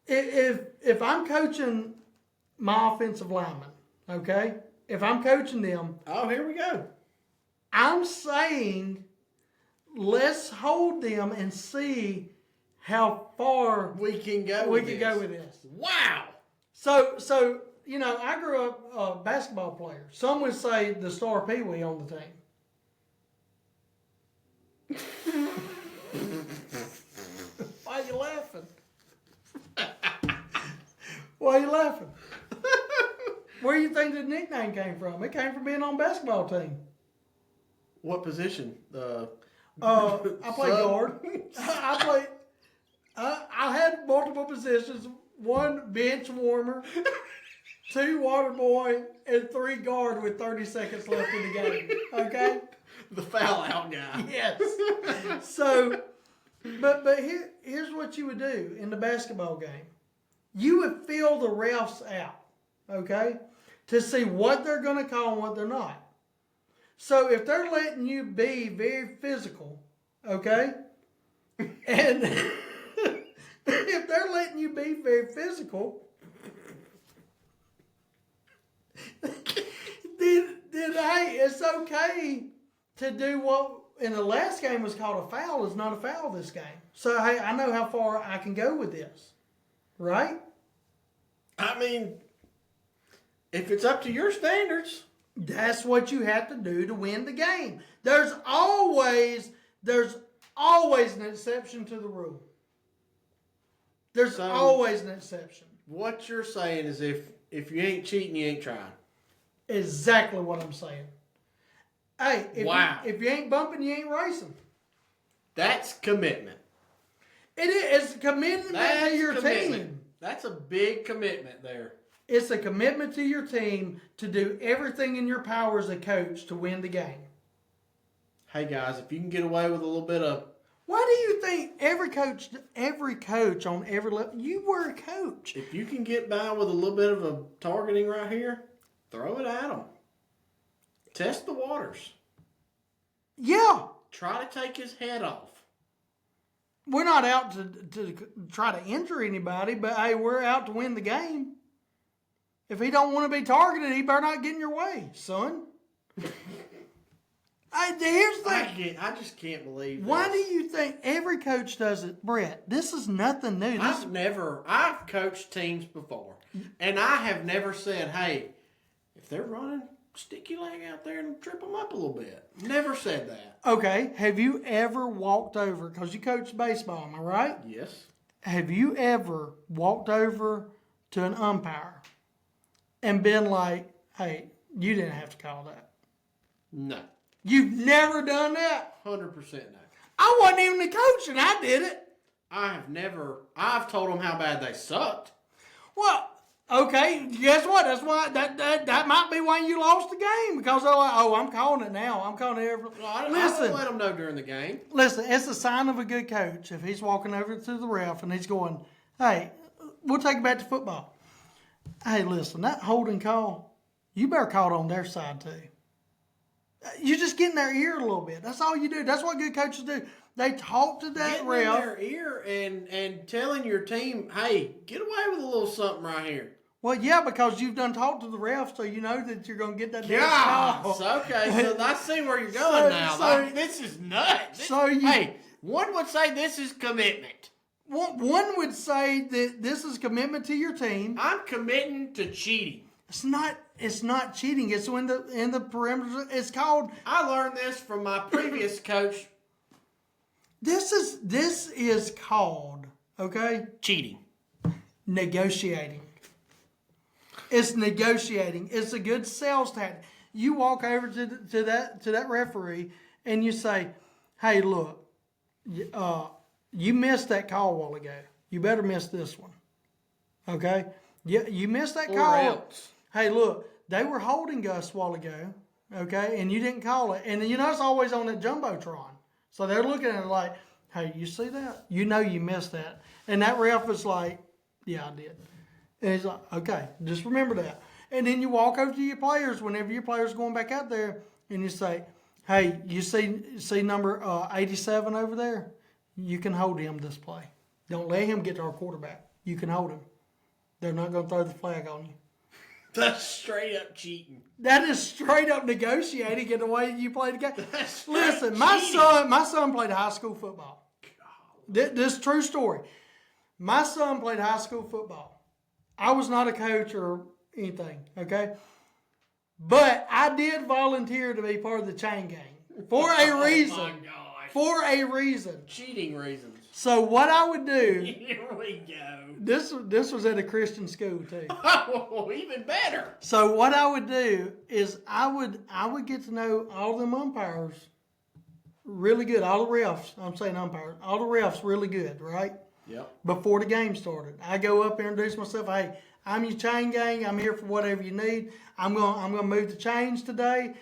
if I'm coaching my offensive linemen, okay, if I'm coaching them. Oh, here we go. I'm saying let's hold them and see how far we can go with this. Wow. So you know, I grew up a basketball player. Some would say the star peewee on the team. Why are you laughing? Why are you laughing? Where do you think the nickname came from? It came from being on a basketball team. What position? I played guard. I had multiple positions. 1 bench warmer, 2 water boy, and 3 guard with 30 seconds left in the game. Okay? The foul out guy. Yes. So, but here's what you would do in the basketball game. You would feel the refs out, okay, to see what they're going to call and what they're not. So if they're letting you be very physical, okay, and if they're letting you be very physical, then hey, it's okay to do what in the last game was called a foul is not a foul this game. So hey, I know how far I can go with this, right? I mean, if it's up to your standards, that's what you have to do to win the game. There's always an exception to the rule. There's always an exception. What you're saying is if you ain't cheating, you ain't trying. Exactly what I'm saying. Hey, if you ain't bumping, you ain't racing. That's commitment. It is. It's a commitment to your team. That's a big commitment there. It's a commitment to your team to do everything in your power as a coach to win the game. Hey guys, if you can get away with a little bit of... Why do you think every coach on every level, you were a coach. If you can get by with a little bit of a targeting right here, throw it at them. Test the waters. Yeah. Try to take his head off. We're not out to try to injure anybody, but hey, we're out to win the game. If he don't want to be targeted, he better not get in your way, son. Here's the thing. I just can't believe this. Why do you think every coach does it, Brett? This is nothing new. I've coached teams before, and I have never said, hey, if they're running, stick your leg out there and trip them up a little bit. Never said that. Okay, have you ever walked over, because you coach baseball, am I right? Yes. Have you ever walked over to an umpire and been like, hey, you didn't have to call that? No. You've never done that? 100% no. I wasn't even the coach and I did it. I've told them how bad they sucked. Well, okay, guess what? That's why, that might be why you lost the game. Because they're like, oh, I'm calling it now. I'm calling it every... I don't let them know during the game. Listen, it's a sign of a good coach if he's walking over to the ref and he's going, hey, we'll take it back to football. Hey, listen, that holding call, you better call it on their side too. You just get in their ear a little bit. That's all you do. That's what good coaches do. They talk to that ref. Getting in their ear and telling your team, hey, get away with a little something right here. Well, yeah, because you've done talked to the ref, so you know that you're going to get that call. Okay, so I see where you're going now. This is nuts. Hey, one would say this is commitment. One would say that this is commitment to your team. I'm committing to cheating. It's not cheating. It's in the perimeter. It's called. I learned this from my previous coach. This is called, okay? Cheating. Negotiating. It's negotiating. It's a good sales tactic. You walk over to that referee and you say, "Hey, look, you missed that call a while ago. You better miss this one. Okay? You missed that call. Else. Hey, look, they were holding us a while ago, okay, and you didn't call it. And you know it's always on that Jumbotron. So they're looking at it like, hey, you see that? You know you missed that. And that ref is like, yeah, I did. And he's like, okay, just remember that. And then you walk over to your players whenever your player's going back out there and you say, hey, you see number 87 over there? You can hold him this play. Don't let him get to our quarterback. You can hold him. They're not going to throw the flag on you. That's straight up cheating. That is straight up negotiating in the way you play the game. Listen, my son played high school football. This is a true story. My son played high school football. I was not a coach or anything, okay? But I did volunteer to be part of the chain gang for a reason. Oh my gosh. For a reason. Cheating reasons. So what I would do. Here we go. This was at a Christian school too. Oh, even better. So what I would do is I would get to know all them umpires really good. All the refs. I'm saying umpires. All the refs really good, right? Yep. Before the game started, I go up and introduce myself. Hey, I'm your chain gang. I'm here for whatever you need. I'm gonna move the chains today.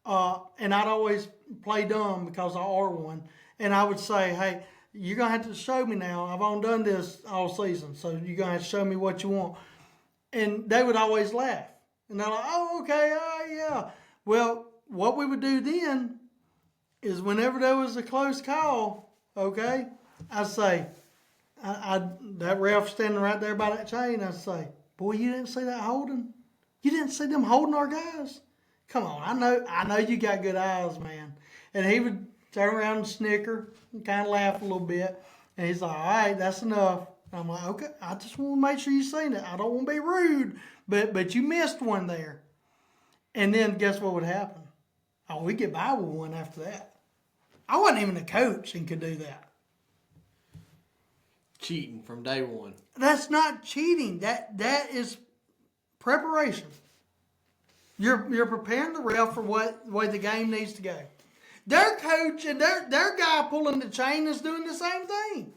And I'd always play dumb because I are one. And I would say, hey, you're going to have to show me now. I've only done this all season, so you're going to have to show me what you want. And they would always laugh. And they're like, oh, okay, yeah. Well, what we would do then is whenever there was a close call, okay, I'd say, that ref standing right there by that chain, I'd say, boy, you didn't see that holding? You didn't see them holding our guys? Come on, I know you got good eyes, man. And he would turn around and snicker and kind of laugh a little bit. And he's like, all right, that's enough. I'm like, okay, I just want to make sure you seen it. I don't want to be rude, but you missed one there. And then guess what would happen? Oh, we get by with one after that. I wasn't even a coach and could do that. Cheating from day one. That's not cheating. That is preparation. You're preparing the ref for what way the game needs to go. Their coach and their guy pulling the chain is doing the same thing.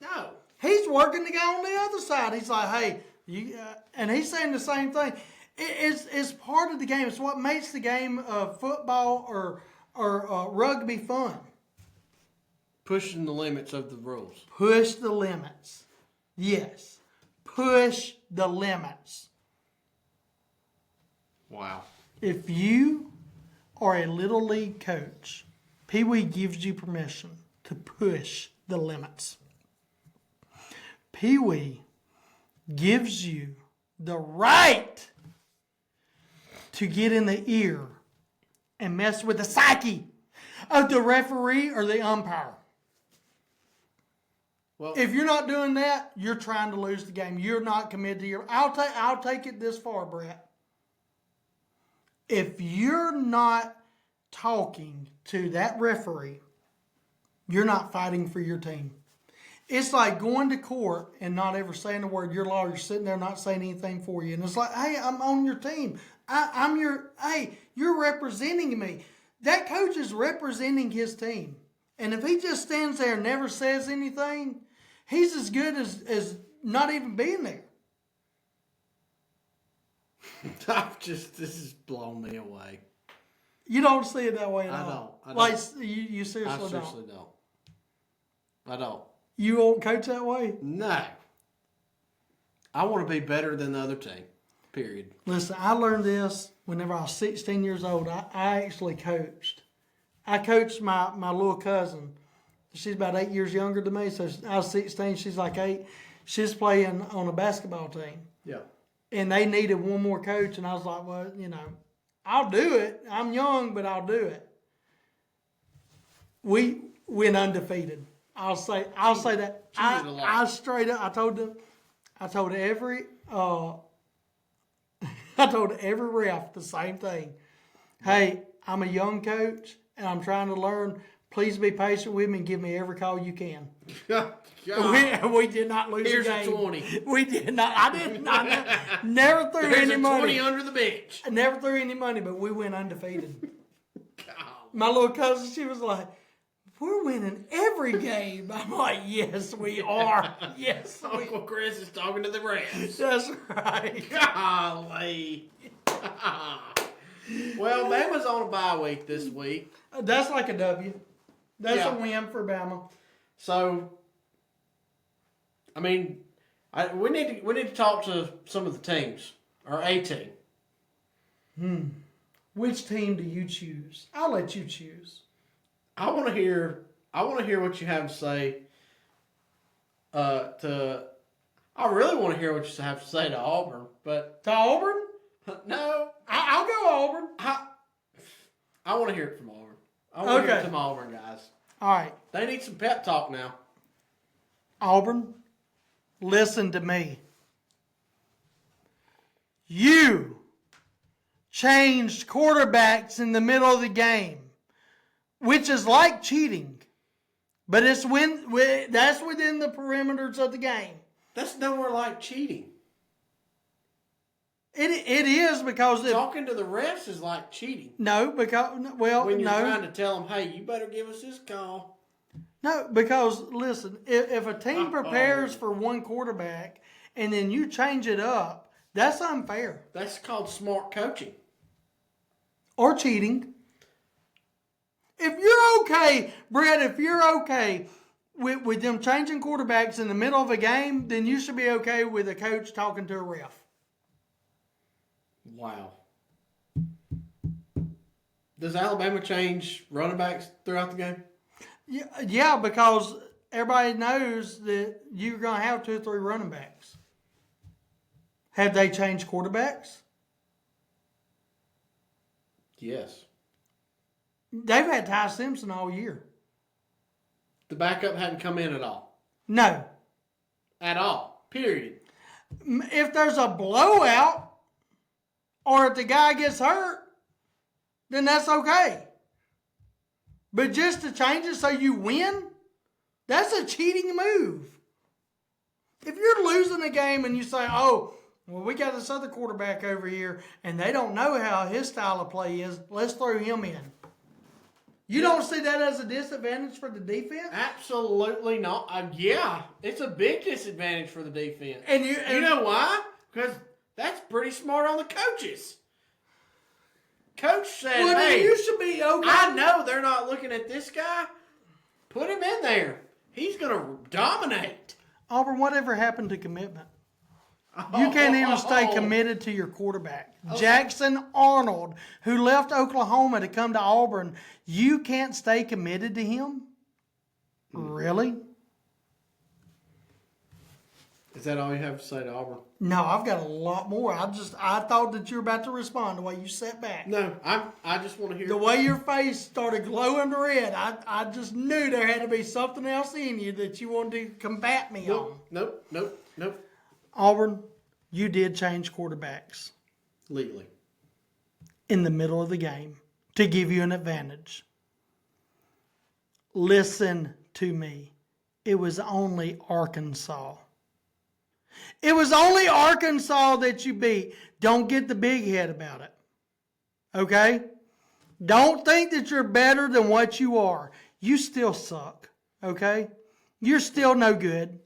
No. He's working the guy on the other side. He's like, hey, and he's saying the same thing. It's part of the game. It's what makes the game of football or rugby fun. Pushing the limits of the rules. Push the limits. Yes. Push the limits. Wow. If you are a little league coach, Pee Wee gives you permission to push the limits. Pee Wee gives you the right to get in the ear and mess with the psyche of the referee or the umpire. Well, If you're not doing that, you're trying to lose the game. You're not committed to your. I'll take it this far, Brett. If you're not talking to that referee, you're not fighting for your team. It's like going to court and not ever saying a word. Your lawyer's sitting there not saying anything for you. And it's like, hey, I'm on your team. You're representing me. That coach is representing his team. And if he just stands there and never says anything, he's as good as not even being there. this has blown me away. You don't see it that way at all. I don't. Like, you I seriously seriously don't. don't. I don't. You won't coach that way? No. I want to be better than the other team. Period. Listen, I learned this whenever I was 16 years old. I actually coached. I coached my little cousin. She's about 8 years younger than me, so I was 16. She's like 8. She's playing on a basketball team. Yeah. And they needed one more coach, and I was like, well, I'll do it. I'm young, but I'll do it. We went undefeated. I'll say that. I straight up. I told every ref the same thing. Hey, I'm a young coach and I'm trying to learn. Please be patient with me and give me every call you can. We did not lose Here's the game. a 20. We did not. I never threw Here's any a money. 20 under the bench. I never threw any money, but we went undefeated. God. My little cousin, she was like, we're winning every game. I'm like, yes, we are. Yes, we Uncle Chris is talking to the refs. That's right. Golly. Well, Bama's on a bye week this week. That's like a W. That's Yeah. a win for Bama. So, I mean, we need to talk to some of the teams, or a team. Which team do you choose? I'll let you choose. I want to hear what you have to say. I really want to hear what you have to say to Auburn, but To Auburn? no, I'll go Auburn. I want to hear it from Auburn. I want to hear it Okay. from Auburn guys. All right. They need some pep talk now. Auburn, listen to me. You changed quarterbacks in the middle of the game, which is like cheating, but that's within the perimeters of the game. That's nowhere like cheating. It is because Talking to the refs is like cheating. when When you're trying to tell them, hey, you better give us this call. No, because listen, if a team prepares for one quarterback and then you change it up, that's unfair That's called smart coaching. or cheating. If you're okay, Brett, with them changing quarterbacks in the middle of a game, then you should be okay with a coach talking to a ref. Wow. Does Alabama change running backs throughout the game? Yeah, because everybody knows that you're going to have 2 or 3 running backs. Have they changed quarterbacks? Yes. They've had Ty Simpson all year. The backup hadn't come in at all. No. At all. Period. If there's a blowout or if the guy gets hurt, then that's okay. But just to change it so you win, that's a cheating move. If you're losing a game and you say, oh, well, we got this other quarterback over here and they don't know how his style of play is, let's throw him in. You don't see that as a disadvantage for the defense? Absolutely not. Yeah, it's a big disadvantage for the defense. And you know why? Because that's pretty smart on the coaches. Coach said, well, hey, you should be okay. I know they're not looking at this guy. Put him in there. He's going to dominate. Auburn, whatever happened to commitment? You can't even stay committed to your quarterback. Okay. Jackson Arnold, who left Oklahoma to come to Auburn, you can't stay committed to him? Really? Is that all you have to say to Auburn? No, I've got a lot more. I thought that you were about to respond the way you sat back. No, I just want to hear. The way your face started glowing red, I just knew there had to be something else in you that you wanted to combat me on. Nope. Auburn, you did change quarterbacks. Legally. In the middle of the game to give you an advantage. Listen to me. It was only Arkansas. It was only Arkansas that you beat. Don't get the big head about it. Okay? Don't think that you're better than what you are. You still suck. Okay? You're still no good.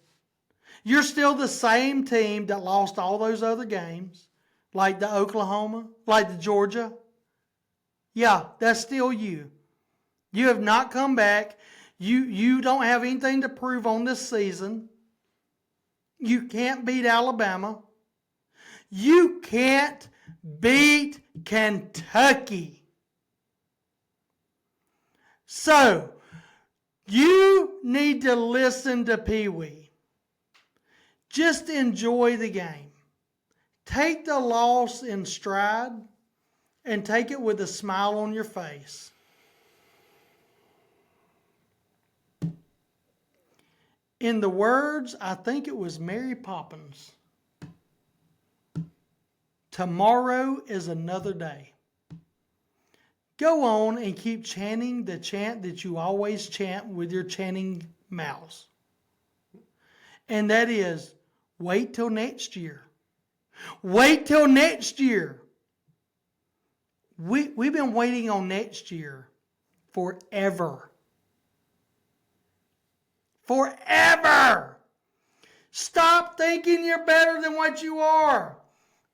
You're still the same team that lost all those other games, like the Oklahoma, like the Georgia. Yeah, that's still you. You have not come back. You don't have anything to prove on this season. You can't beat Alabama. You can't beat Kentucky. So, you need to listen to Pee Wee. Just enjoy the game. Take the loss in stride and take it with a smile on your face. In the words, I think it was Mary Poppins, tomorrow is another day. Go on and keep chanting the chant that you always chant with your chanting mouths. And that is, wait till next year. Wait till next year. We've been waiting on next year forever. Forever. Stop thinking you're better than what you are.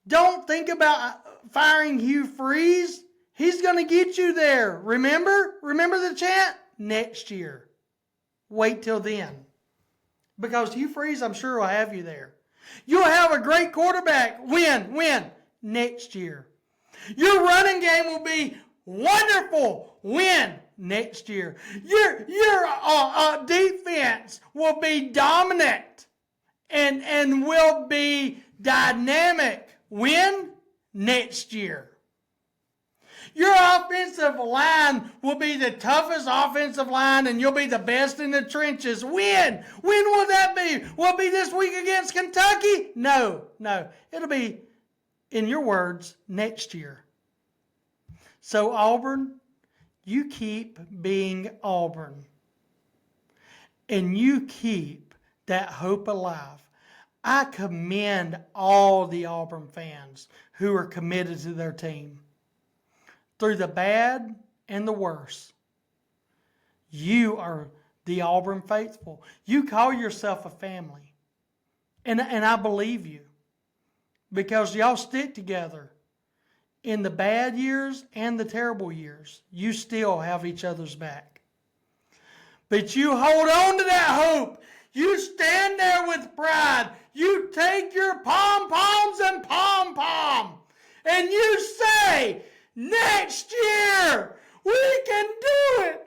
Don't think about firing Hugh Freeze. He's going to get you there. Remember? Remember the chant? Next year. Wait till then. Because Hugh Freeze, I'm sure, will have you there. You'll have a great quarterback. Win. Next year. Your running game will be wonderful. Win. Next year. Your defense will be dominant and will be dynamic. Win. Next year. Your offensive line will be the toughest offensive line and you'll be the best in the trenches. When? When will that be? Will it be this week against Kentucky? No. It'll be, in your words, next year. So Auburn, you keep being Auburn. And you keep that hope alive. I commend all the Auburn fans who are committed to their team. Through the bad and the worse. You are the Auburn faithful. You call yourself a family. And I believe you. Because y'all stick together. In the bad years and the terrible years. You still have each other's back. But you hold on to that hope. You stand there with pride. You take your pom-poms and pom-pom. And you say, next year, we can do it.